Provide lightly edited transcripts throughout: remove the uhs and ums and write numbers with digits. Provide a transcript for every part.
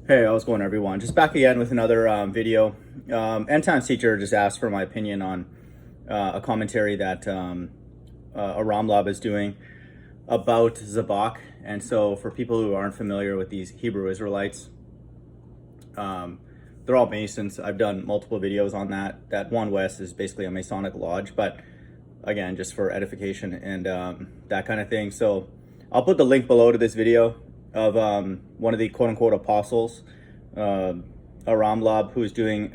Hey, how's it going, everyone? Just back again with another video. End Times Teacher just asked for my opinion on a commentary that Aramlab is doing about Zabak. And so for people who aren't familiar with these Hebrew Israelites, they're all Masons. I've done multiple videos on that. That One West is basically a Masonic lodge, but again, just for edification and that kind of thing. So I'll put the link below to this video of one of the quote-unquote apostles, Aramlab, who's doing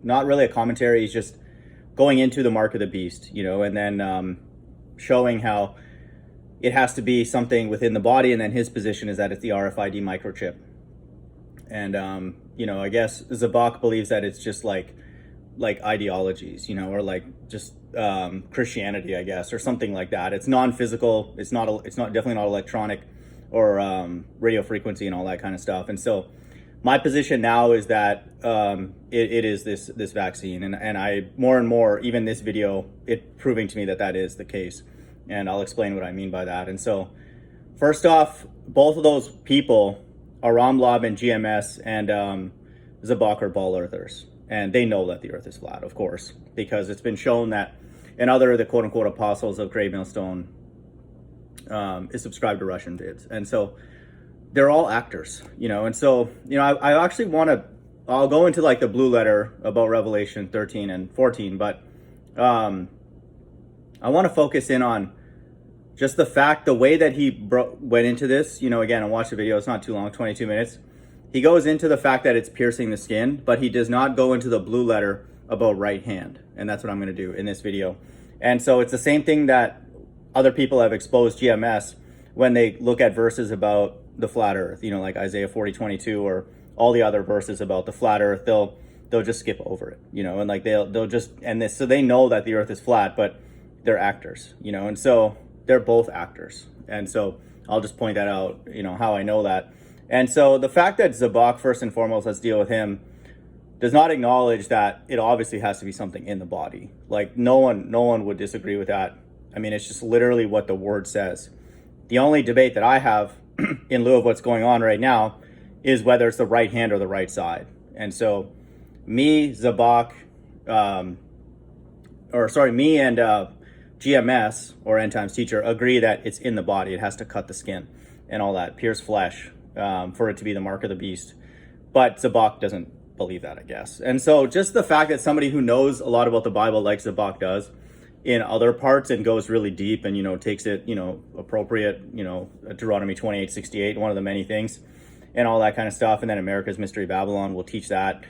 not really a commentary. He's just going into the mark of the beast, and then showing how it has to be something within the body, and then his position is that it's the RFID microchip. And I guess Zabak believes that it's just like ideologies, or like just Christianity, I guess, or something like that. It's non-physical. It's definitely not electronic or radio frequency and all that kind of stuff. And so my position now is that it is this vaccine, and I more and more, even this video, it proving to me that is the case, and I'll explain what I mean by that. And so first off, both of those people, Aramlab and GMS and Zabak, are ball earthers, and they know that the earth is flat, of course, because it's been shown that and other the quote-unquote apostles of Grave Millstone is subscribed to Russian vids. And so they're all actors, and so, I actually I'll go into like the blue letter about Revelation 13 and 14, but I want to focus in on just the way that he went into this, again, I watched the video, it's not too long, 22 minutes. He goes into the fact that it's piercing the skin, but he does not go into the blue letter about right hand. And that's what I'm going to do in this video. And so it's the same thing that other people have exposed GMS when they look at verses about the flat earth, like Isaiah 40:22 or all the other verses about the flat earth. They'll just skip over it, and like they'll just end this. So they know that the earth is flat, but they're actors, and so they're both actors. And so I'll just point that out, how I know that. And so the fact that Zabak, first and foremost, let's deal with him, does not acknowledge that it obviously has to be something in the body. Like no one would disagree with that. I mean, it's just literally what the word says. The only debate that I have in lieu of what's going on right now is whether it's the right hand or the right side. And so me, Zabak, me and GMS, or End Times Teacher, agree that it's in the body. It has to cut the skin and all that, pierce flesh, for it to be the mark of the beast. But Zabak doesn't believe that, I guess. And so just the fact that somebody who knows a lot about the Bible like Zabak does in other parts and goes really deep and, takes it, appropriate, Deuteronomy 28:68, one of the many things, and all that kind of stuff. And then America's Mystery Babylon will teach that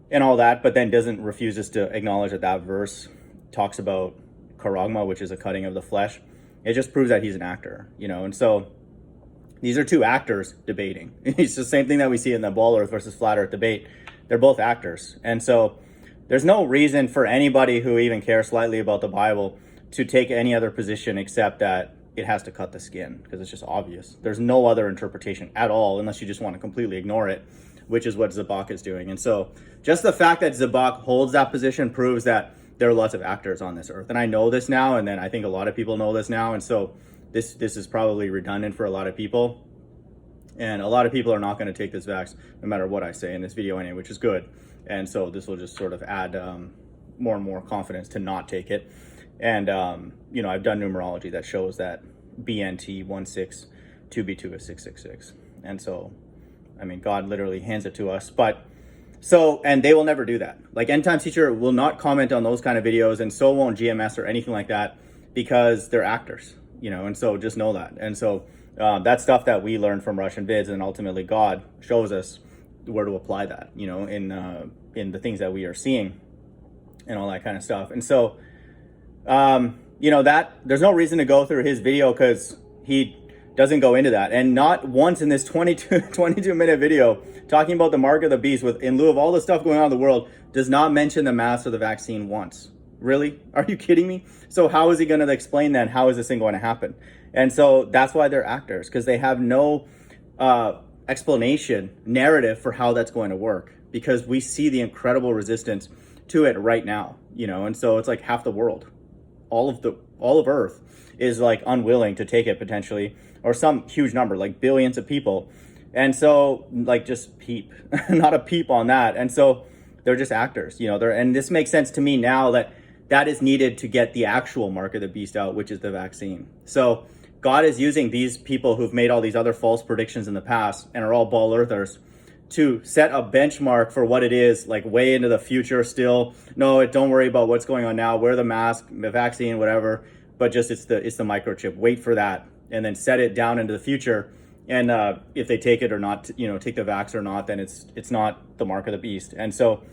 and all that, but then refuses to acknowledge that verse talks about charagma, which is a cutting of the flesh. It just proves that he's an actor, and so these are two actors debating. It's the same thing that we see in the ball earth versus flat earth debate. They're both actors. And so there's no reason for anybody who even cares slightly about the Bible to take any other position except that it has to cut the skin, because it's just obvious. There's no other interpretation at all, unless you just want to completely ignore it, which is what Zabak is doing. And so just the fact that Zabak holds that position proves that there are lots of actors on this earth. And I know this now, and then I think a lot of people know this now. And so this is probably redundant for a lot of people. And a lot of people are not going to take this vax no matter what I say in this video anyway, which is good. And so this will just sort of add more and more confidence to not take it. And, I've done numerology that shows that BNT 16 2B2 is 666. And so, I mean, God literally hands it to us. And they will never do that. Like End Times Teacher will not comment on those kind of videos, and so won't GMS or anything like that, because they're actors, and so just know that. And so that's stuff that we learned from Russian vids, and ultimately God shows us where to apply that, in the things that we are seeing and all that kind of stuff. And so, that there's no reason to go through his video, because he doesn't go into that. And not once in this 22 minute video talking about the mark of the beast, in lieu of all the stuff going on in the world, does not mention the mass of the vaccine once. Really? Are you kidding me? So how is he going to explain then? How is this thing going to happen? And so that's why they're actors, because they have no explanation, narrative for how that's going to work, because we see the incredible resistance to it right now, and so it's like half the world, all of Earth is like unwilling to take it potentially, or some huge number, like billions of people And so like just peep, not a peep on that. And so they're just actors, and this makes sense to me now that is needed to get the actual mark of the beast out, which is the vaccine. So God is using these people who've made all these other false predictions in the past and are all ball earthers to set a benchmark for what it is, like way into the future still. No, don't worry about what's going on now. Wear the mask, the vaccine, whatever. But just it's the microchip. Wait for that, and then set it down into the future. And if they take it or not, take the vax or not, then it's not the mark of the beast. And so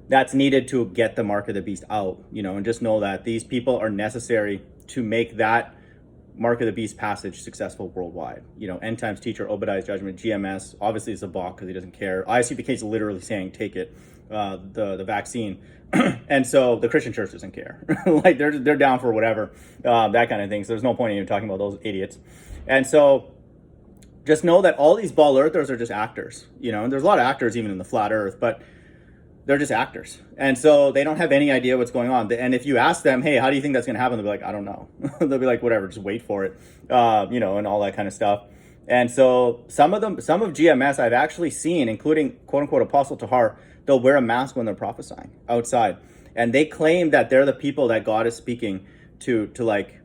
that's needed to get the mark of the beast out, and just know that these people are necessary to make that mark of the beast passage successful worldwide. End times teacher, Obadiah's judgment, GMS, obviously it's a balk because he doesn't care. ISUPK is literally saying take it, the vaccine. And so the Christian church doesn't care. Like they're down for whatever, that kind of thing. So there's no point in even talking about those idiots. And so just know that all these ball earthers are just actors, and there's a lot of actors even in the flat earth, but they're just actors. And so they don't have any idea what's going on. And if you ask them, hey, how do you think that's going to happen? They'll be like, I don't know. They'll be like, whatever, just wait for it, and all that kind of stuff. And so some of GMS I've actually seen, including quote unquote Apostle Tahar, they'll wear a mask when they're prophesying outside. And they claim that they're the people that God is speaking to like,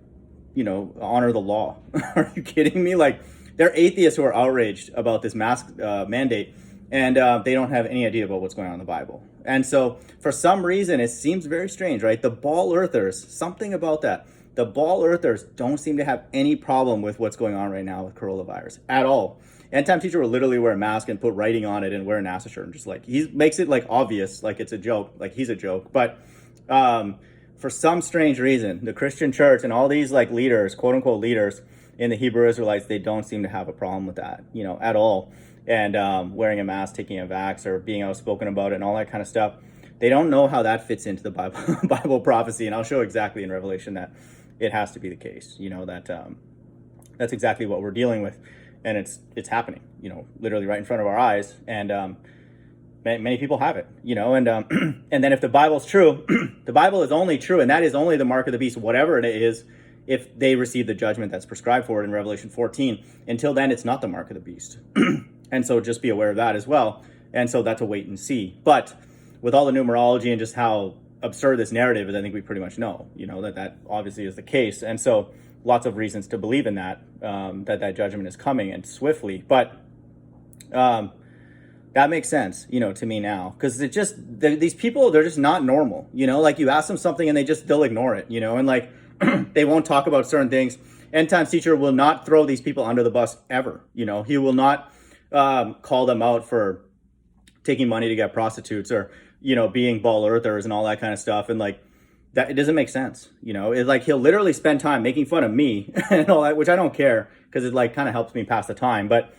honor the law. Are you kidding me? Like they're atheists who are outraged about this mask mandate. And they don't have any idea about what's going on in the Bible. And so for some reason, it seems very strange, right? The ball earthers, something about that. The ball earthers don't seem to have any problem with what's going on right now with Corolla virus at all. End time teacher will literally wear a mask and put writing on it and wear a NASA shirt. And just like, he makes it like obvious, like it's a joke, like he's a joke. But for some strange reason, the Christian church and all these like leaders, quote unquote leaders in the Hebrew Israelites, they don't seem to have a problem with that, at all. And wearing a mask, taking a vax, or being outspoken about it and all that kind of stuff. They don't know how that fits into the Bible prophecy. And I'll show exactly in Revelation that it has to be the case, that's exactly what we're dealing with. And it's happening, literally right in front of our eyes. And many people have it, and and then if the Bible's true, the Bible is only true. And that is only the mark of the beast, whatever it is, if they receive the judgment that's prescribed for it in Revelation 14. Until then, it's not the mark of the beast. And so just be aware of that as well. And so that's a wait and see. But with all the numerology and just how absurd this narrative is, I think we pretty much know, that obviously is the case. And so lots of reasons to believe in that, that judgment is coming and swiftly. But that makes sense, to me now. Because these people, they're just not normal. Like you ask them something and they'll ignore it, and like they won't talk about certain things. End times teacher will not throw these people under the bus ever. He will not call them out for taking money to get prostitutes or, being ball earthers and all that kind of stuff. And like that, it doesn't make sense. It's like he'll literally spend time making fun of me and all that, which I don't care because it like kind of helps me pass the time. But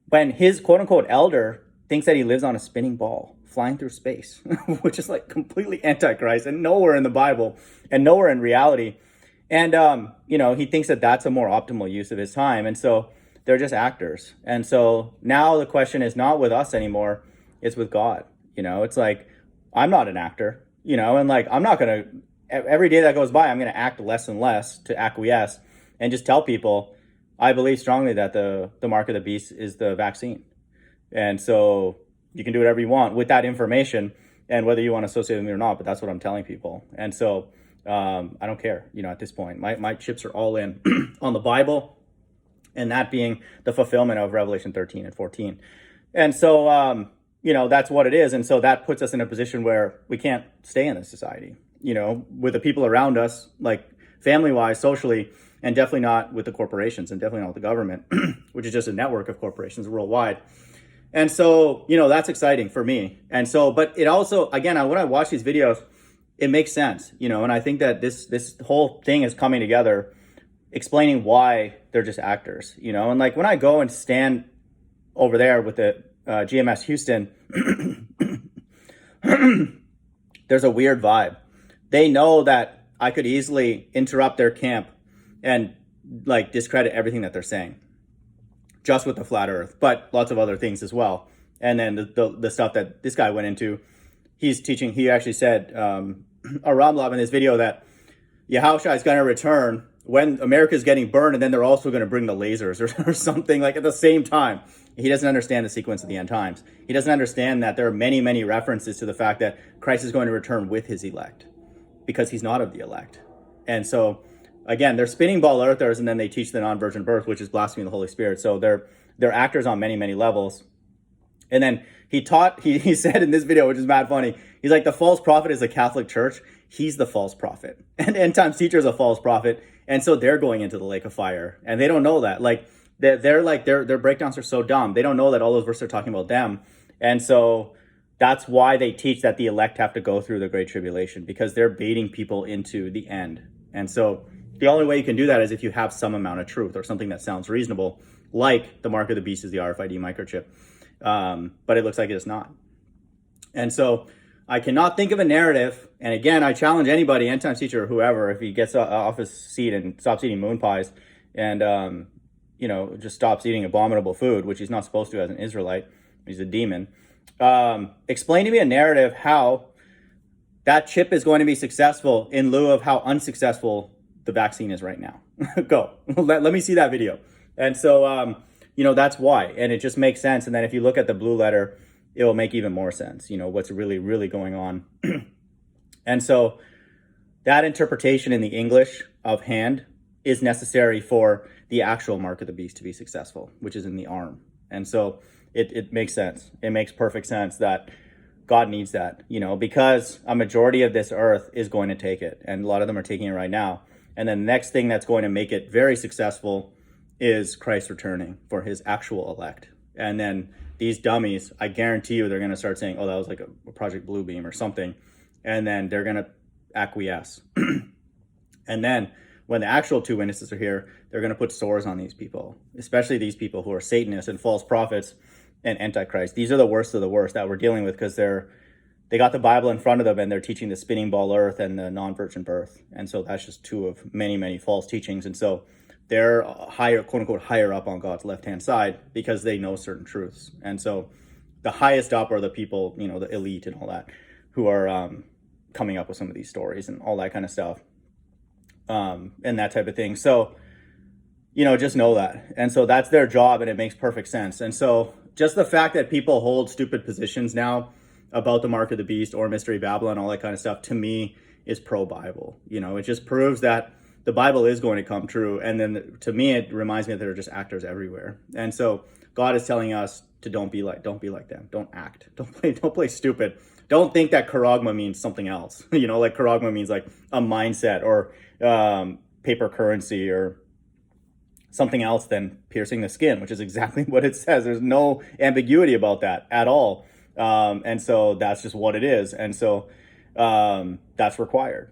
when his quote unquote elder thinks that he lives on a spinning ball flying through space, which is like completely antichrist and nowhere in the Bible and nowhere in reality. And, he thinks that that's a more optimal use of his time. And so they're just actors. And so now the question is not with us anymore. It's with God. It's like, I'm not an actor, and like, I'm not going to, every day that goes by, I'm going to act less and less to acquiesce and just tell people, I believe strongly that the mark of the beast is the vaccine. And so you can do whatever you want with that information and whether you want to associate with me or not, but that's what I'm telling people. And so I don't care, at this point, my chips are all in on the Bible. And that being the fulfillment of Revelation 13 and 14. And so, that's what it is. And so that puts us in a position where we can't stay in this society, with the people around us, like family-wise, socially, and definitely not with the corporations and definitely not with the government, which is just a network of corporations worldwide. And so, that's exciting for me. And so, but it also, again, when I watch these videos, it makes sense, and I think that this whole thing is coming together, explaining why they're just actors, and like when I go and stand over there with the GMS Houston, there's a weird vibe. They know that I could easily interrupt their camp and like discredit everything that they're saying, just with the flat earth, but lots of other things as well. And then the stuff that this guy went into, he's teaching, he actually said, Aramlab in this video that Yahushua is going to return when America's getting burned, and then they're also going to bring the lasers or something like at the same time. He doesn't understand the sequence of the end times. He doesn't understand that there are many, many references to the fact that Christ is going to return with his elect, because he's not of the elect. And so, again, they're spinning ball earthers, and then they teach the non-virgin birth, which is blaspheming the Holy Spirit. So they're actors on many, many levels. And then he said in this video, which is mad funny, he's like, the false prophet is the Catholic Church. He's the false prophet. And end times teacher is a false prophet. And so they're going into the lake of fire. And they don't know that. Like, their breakdowns are so dumb. They don't know that all those verses are talking about them. And so that's why they teach that the elect have to go through the Great Tribulation, because they're baiting people into the end. And so the only way you can do that is if you have some amount of truth or something that sounds reasonable, like the mark of the beast is the RFID microchip. But it looks like it is not. And so I cannot think of a narrative. And again, I challenge anybody, end times teacher or whoever, if he gets off his seat and stops eating moon pies and, just stops eating abominable food, which he's not supposed to as an Israelite. He's a demon. Explain to me a narrative how that chip is going to be successful in lieu of how unsuccessful the vaccine is right now. Go. Let me see that video. And so, that's why. And it just makes sense. And then if you look at the blue letter, it will make even more sense, what's really, really going on. And so that interpretation in the English of hand is necessary for the actual mark of the beast to be successful, which is in the arm. And so it makes sense. It makes perfect sense that God needs that, because a majority of this earth is going to take it. And a lot of them are taking it right now. And then the next thing that's going to make it very successful is Christ returning for his actual elect. And then these dummies, I guarantee you, they're going to start saying, oh, that was like a Project Bluebeam or something. And then they're going to acquiesce. And then when the actual two witnesses are here, they're going to put sores on these people, especially these people who are Satanists and false prophets and Antichrist. These are the worst of the worst that we're dealing with, because they got the Bible in front of them and they're teaching the spinning ball earth and the non-virgin birth. And so that's just two of many, many false teachings. And so they're higher, quote unquote, higher up on God's left-hand side because they know certain truths. And so the highest up are the people, the elite and all that, who are coming up with some of these stories and all that kind of stuff, and that type of thing. So, just know that. And so that's their job, and it makes perfect sense. And so just the fact that people hold stupid positions now about the mark of the beast or Mystery Babylon, all that kind of stuff, to me is pro-Bible. It just proves that the Bible is going to come true. And then to me, it reminds me that there are just actors everywhere. And so God is telling us to don't be like them. Don't act. Don't play stupid. Don't think that charagma means something else. Like charagma means like a mindset or paper currency or something else than piercing the skin, which is exactly what it says. There's no ambiguity about that at all. And so that's just what it is. And so that's required.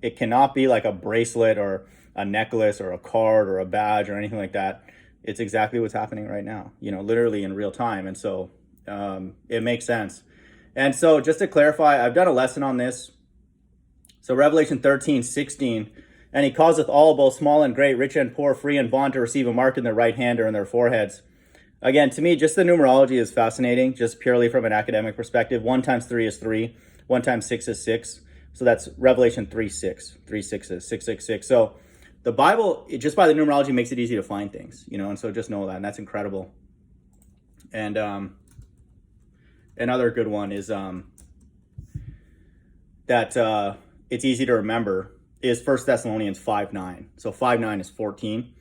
It cannot be like a bracelet or a necklace or a card or a badge or anything like that. It's exactly what's happening right now, literally in real time. And so it makes sense. And so just to clarify, I've done a lesson on this. So Revelation 13:16, and he causeth all, both small and great, rich and poor, free and bond, to receive a mark in their right hand or in their foreheads. Again, to me, just the numerology is fascinating, just purely from an academic perspective. 1 times 3 is 3. 1 times 6 is 6. So that's Revelation 3:6. 3 6s, 666. So the Bible, just by the numerology, makes it easy to find things, and so just know that, and that's incredible. And another good one is that it's easy to remember is 1 Thessalonians 5:9. So 5:9 is 14.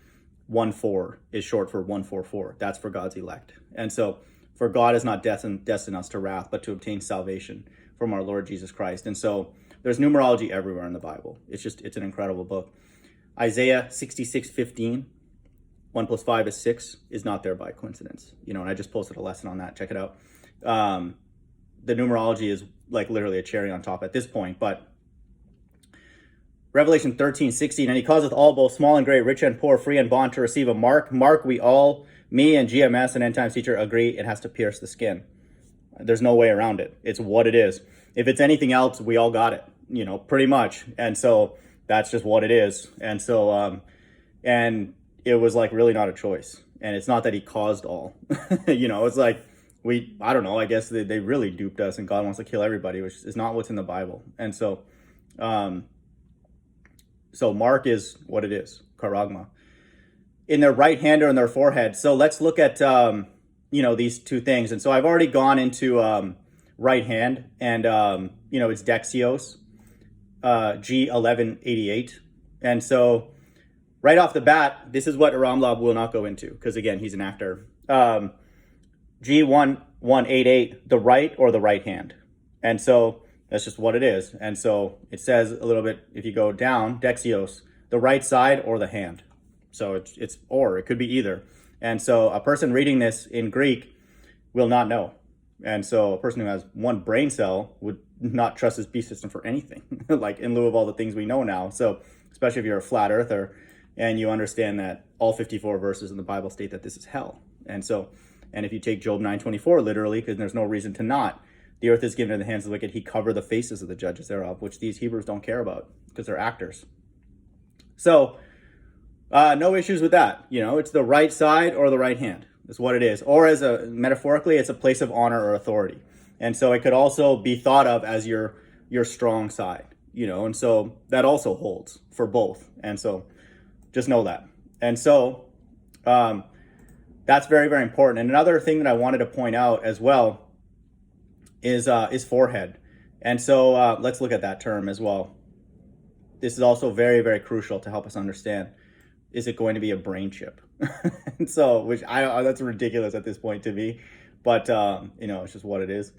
1:4 is short for 144. That's for God's elect. And so, for God has not destined us to wrath, but to obtain salvation from our Lord Jesus Christ. And so there's numerology everywhere in the Bible. It's an incredible book. Isaiah 66:15, 1 plus 5 is 6, is not there by coincidence. And I just posted a lesson on that. Check it out. The numerology is like literally a cherry on top at this point, but Revelation 13:16, and he causeth all, both small and great, rich and poor, free and bond, to receive a mark. Mark, we all, me and GMS and End Times Teacher, agree it has to pierce the skin. There's no way around it. It's what it is. If it's anything else, we all got it, pretty much. And so that's just what it is. And so, and it was like really not a choice. And it's not that he caused all, it's like, I don't know, I guess they really duped us and God wants to kill everybody, which is not what's in the Bible. And so, so mark is what it is, charagma, in their right hand or in their forehead. So let's look at these two things. And so I've already gone into right hand, and it's Dexios, G1188. And so right off the bat, this is what Aramlab will not go into, because again, he's an actor. G1188, the right or the right hand. And so that's just what it is. And so it says a little bit, if you go down, Dexios, the right side or the hand. So it's or, it could be either. And so a person reading this in Greek will not know. And so a person who has one brain cell would not trust his beast system for anything, like in lieu of all the things we know now. So especially if you're a flat earther and you understand that all 54 verses in the Bible state that this is hell. And so, and if you take Job 9:24 literally, because there's no reason to not, the earth is given in the hands of the wicked, he covered the faces of the judges thereof, which these Hebrews don't care about because they're actors. So no issues with that. It's the right side or the right hand is what it is. Or metaphorically, it's a place of honor or authority. And so it could also be thought of as your strong side, and so that also holds for both. And so just know that. And so that's very, very important. And another thing that I wanted to point out as well is forehead. And so let's look at that term as well. This is also very, very crucial to help us understand. Is it going to be a brain chip? And so, which that's ridiculous at this point to me, but it's just what it is.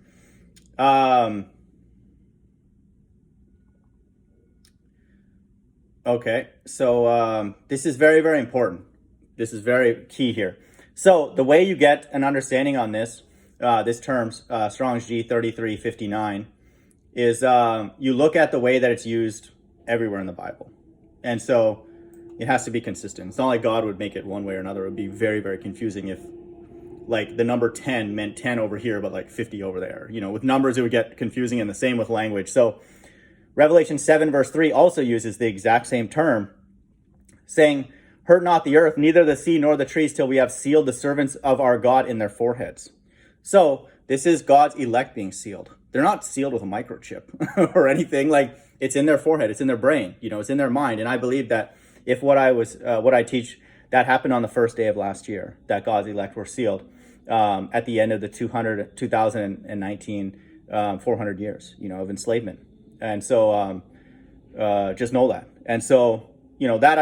Okay, so this is very, very important. This is very key here. So the way you get an understanding on this terms, Strong's G3359, is you look at the way that it's used everywhere in the Bible. And so it has to be consistent. It's not like God would make it one way or another. It would be very, very confusing if like the number 10 meant 10 over here, but like 50 over there. With numbers, it would get confusing, and the same with language. So Revelation 7 verse 3 also uses the exact same term, saying, hurt not the earth, neither the sea nor the trees, till we have sealed the servants of our God in their foreheads. So this is God's elect being sealed. They're not sealed with a microchip or anything. Like, it's in their forehead, it's in their brain, it's in their mind. And I believe that if what I teach, that happened on the first day of last year, that God's elect were sealed at the end of the 2019 400 years, of enslavement. And so just know that. And so, that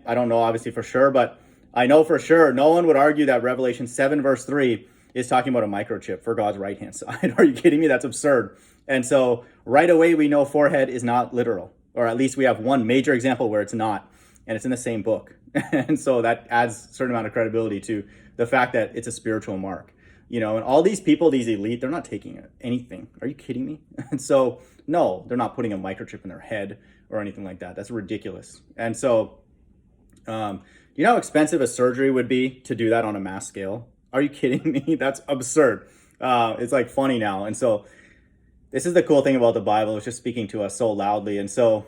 I don't know obviously for sure, but I know for sure no one would argue that Revelation 7 verse 3 is talking about a microchip for God's right hand side. Are you kidding me? That's absurd. And so right away we know forehead is not literal, or at least we have one major example where it's not, and it's in the same book. And so that adds a certain amount of credibility to the fact that it's a spiritual mark, and all these people, these elite, they're not taking anything. Are you kidding me? And so, no, they're not putting a microchip in their head or anything like that. That's ridiculous. And so, you know how expensive a surgery would be to do that on a mass scale? Are you kidding me? That's absurd. It's like funny now. And so this is the cool thing about the Bible. It's just speaking to us so loudly. And so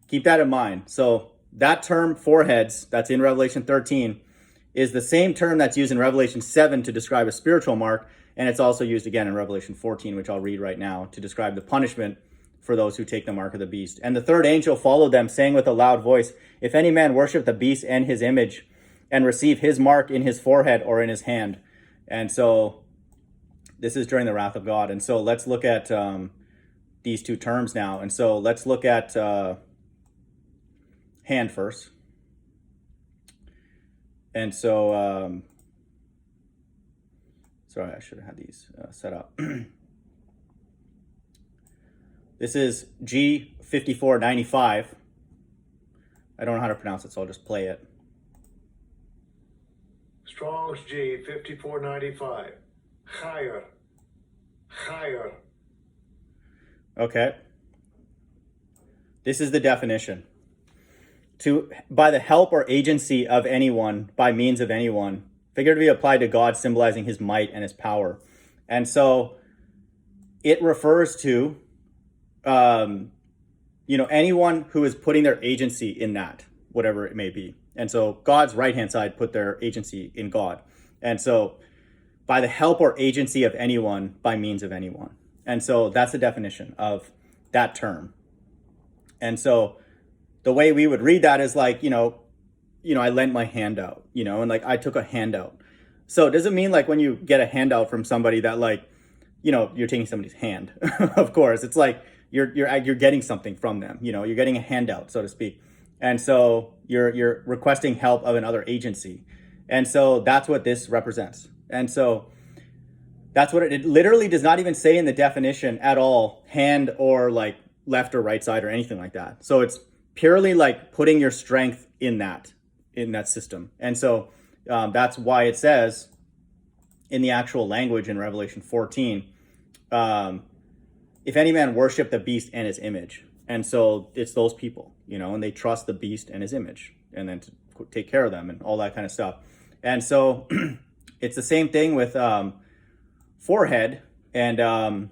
keep that in mind. So that term foreheads that's in Revelation 13 is the same term that's used in Revelation 7 to describe a spiritual mark. And it's also used again in Revelation 14, which I'll read right now, to describe the punishment for those who take the mark of the beast. And the third angel followed them, saying with a loud voice, if any man worship the beast and his image and receive his mark in his forehead or in his hand. And so this is during the wrath of God. And so let's look at these two terms now. And so let's look at hand first. And so, sorry, I should have had these set up. This is G5495. I don't know how to pronounce it, so I'll just play it. Strong's G5495. Higher. Higher. Okay. This is the definition. By the help or agency of anyone, by means of anyone, figuratively applied to God, symbolizing his might and his power. And so it refers to, anyone who is putting their agency in that, whatever it may be. And so God's right-hand side put their agency in God. And so by the help or agency of anyone, by means of anyone. And so that's the definition of that term. And so the way we would read that is like, I lent my hand out, and like I took a handout. So it doesn't mean like when you get a handout from somebody that like, you're taking somebody's hand. Of course, it's like you're getting something from them. You're getting a handout, so to speak. And so you're requesting help of another agency. And so that's what this represents. And so that's what it literally does not even say in the definition at all, hand or like left or right side or anything like that. So it's purely like putting your strength in that system. And so that's why it says in the actual language in Revelation 14, if any man worship the beast and his image. And so it's those people, and they trust the beast and his image, and then to take care of them and all that kind of stuff. And so it's the same thing with forehead. And,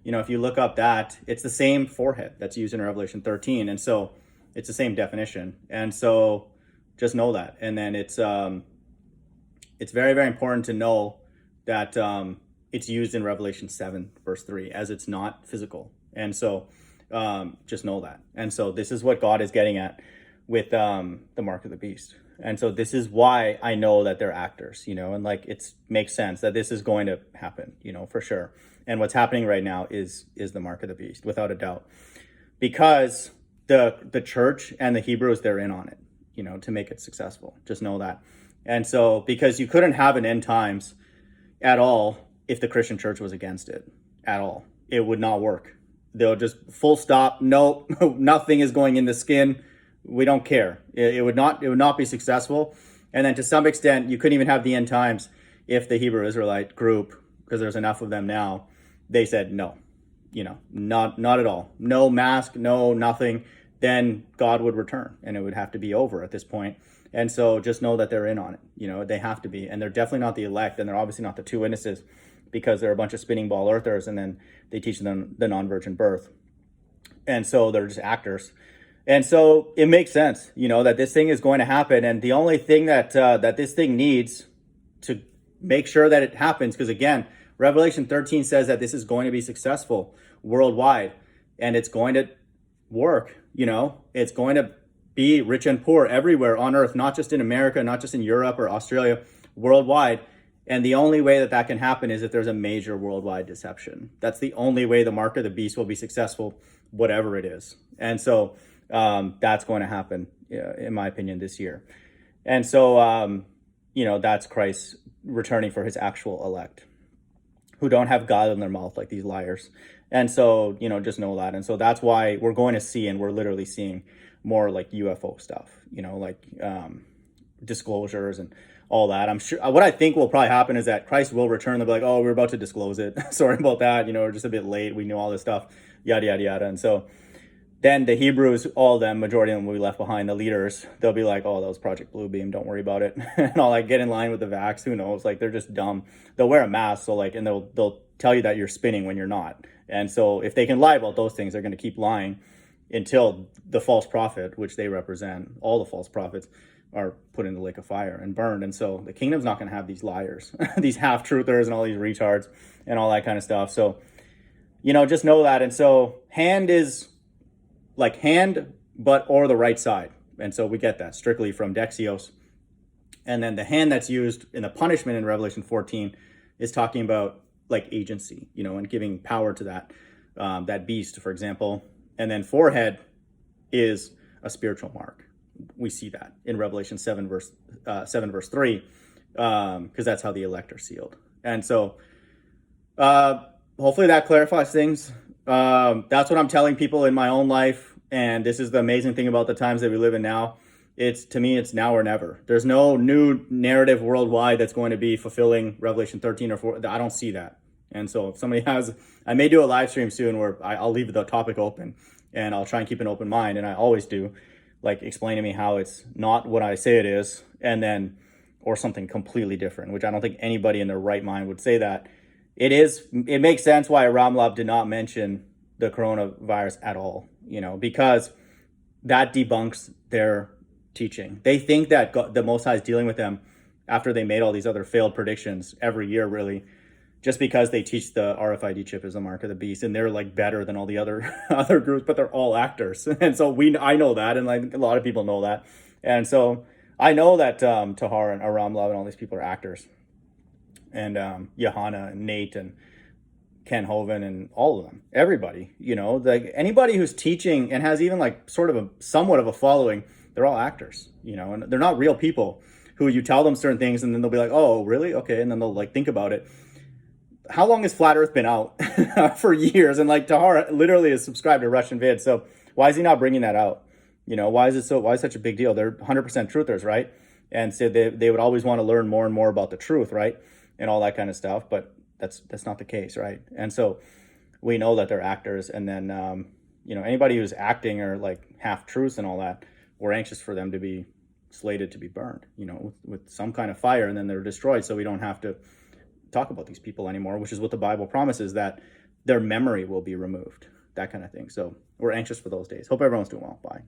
if you look up that, it's the same forehead that's used in Revelation 13. And so it's the same definition. And so just know that. And then it's very, very important to know that it's used in Revelation 7, verse 3, as it's not physical. And so just know that. And so this is what God is getting at with the mark of the beast. And so this is why I know that they're actors, and like it makes sense that this is going to happen, for sure. And what's happening right now is the mark of the beast, without a doubt, because the church and the Hebrews, they're in on it, to make it successful. Just know that. And so because you couldn't have an end times at all if the Christian church was against it at all, it would not work. They'll just full stop. No, nothing is going in the skin. We don't care. It would not be successful. And then to some extent, you couldn't even have the end times if the Hebrew Israelite group, because there's enough of them now, they said no, not at all. No mask, no nothing. Then God would return and it would have to be over at this point. And so just know that they're in on it. They have to be. And they're definitely not the elect. And they're obviously not the two witnesses, because they're a bunch of spinning ball earthers, and then they teach them the non-virgin birth. And so they're just actors. And so it makes sense, that this thing is going to happen. And the only thing that this thing needs to make sure that it happens, because again, Revelation 13 says that this is going to be successful worldwide, and it's going to work, it's going to be rich and poor everywhere on earth, not just in America, not just in Europe or Australia, worldwide. And the only way that can happen is if there's a major worldwide deception. That's the only way the mark of the beast will be successful, whatever it is. And so that's going to happen, in my opinion, this year. And so, that's Christ returning for his actual elect, who don't have God in their mouth like these liars. And so, just know that. And so that's why we're going to see, and we're literally seeing more like UFO stuff, like disclosures and all that. I'm sure what I think will probably happen is that Christ will return. They'll be like, oh, we're about to disclose it. Sorry about that. We're just a bit late. We knew all this stuff, yada, yada, yada. And so then the Hebrews, all of them, majority of them will be left behind, the leaders, they'll be like, oh, that was Project Bluebeam, don't worry about it. And all like, get in line with the vax, who knows? Like, they're just dumb. They'll wear a mask, so like, and they'll tell you that you're spinning when you're not. And so if they can lie about those things, they're going to keep lying until the false prophet, which they represent, all the false prophets, are put in the lake of fire and burned. And so the kingdom's not going to have these liars, these half-truthers and all these retards and all that kind of stuff. So, just know that. And so hand is like hand, or the right side. And so we get that strictly from Dexios. And then the hand that's used in the punishment in Revelation 14 is talking about like agency, and giving power to that beast, for example. And then forehead is a spiritual mark. We see that in Revelation 7 verse 3, because that's how the elect are sealed. And so hopefully that clarifies things. That's what I'm telling people in my own life. And this is the amazing thing about the times that we live in now. To me, it's now or never. There's no new narrative worldwide that's going to be fulfilling Revelation 13 or 4. I don't see that. And so if somebody I may do a live stream soon where I'll leave the topic open, and I'll try and keep an open mind. And I always do, like, explain to me how it's not what I say it is, or something completely different, which I don't think anybody in their right mind would say that. It makes sense why Aramlab did not mention the coronavirus at all, because that debunks their teaching. They think that the Most High is dealing with them after they made all these other failed predictions every year, really, just because they teach the RFID chip as a mark of the beast, and they're like better than all the other groups, but they're all actors. And so I know that, and like a lot of people know that. And so I know that Tahar and Aramlab and all these people are actors, and Johanna and Nate and Ken Hovind and all of them, everybody, you know, like anybody who's teaching and has even like sort of a somewhat of a following, they're all actors, you know, and they're not real people who you tell them certain things and then they'll be like, oh, really? Okay. And then they'll like think about it. How long has Flat Earth been out? For years. And like Tahar literally is subscribed to Russian vids. So why is he not bringing that out? You know, why is such a big deal? They're 100% truthers, right? And so they would always want to learn more and more about the truth, right? And all that kind of stuff. But that's not the case, right? And so we know that they're actors, and then you know, anybody who's acting or like half truths and all that, we're anxious for them to be slated to be burned, you know, with some kind of fire, and then they're destroyed, so we don't have to talk about these people anymore, which is what the Bible promises, that their memory will be removed, that kind of thing. So we're anxious for those days. Hope everyone's doing well. Bye.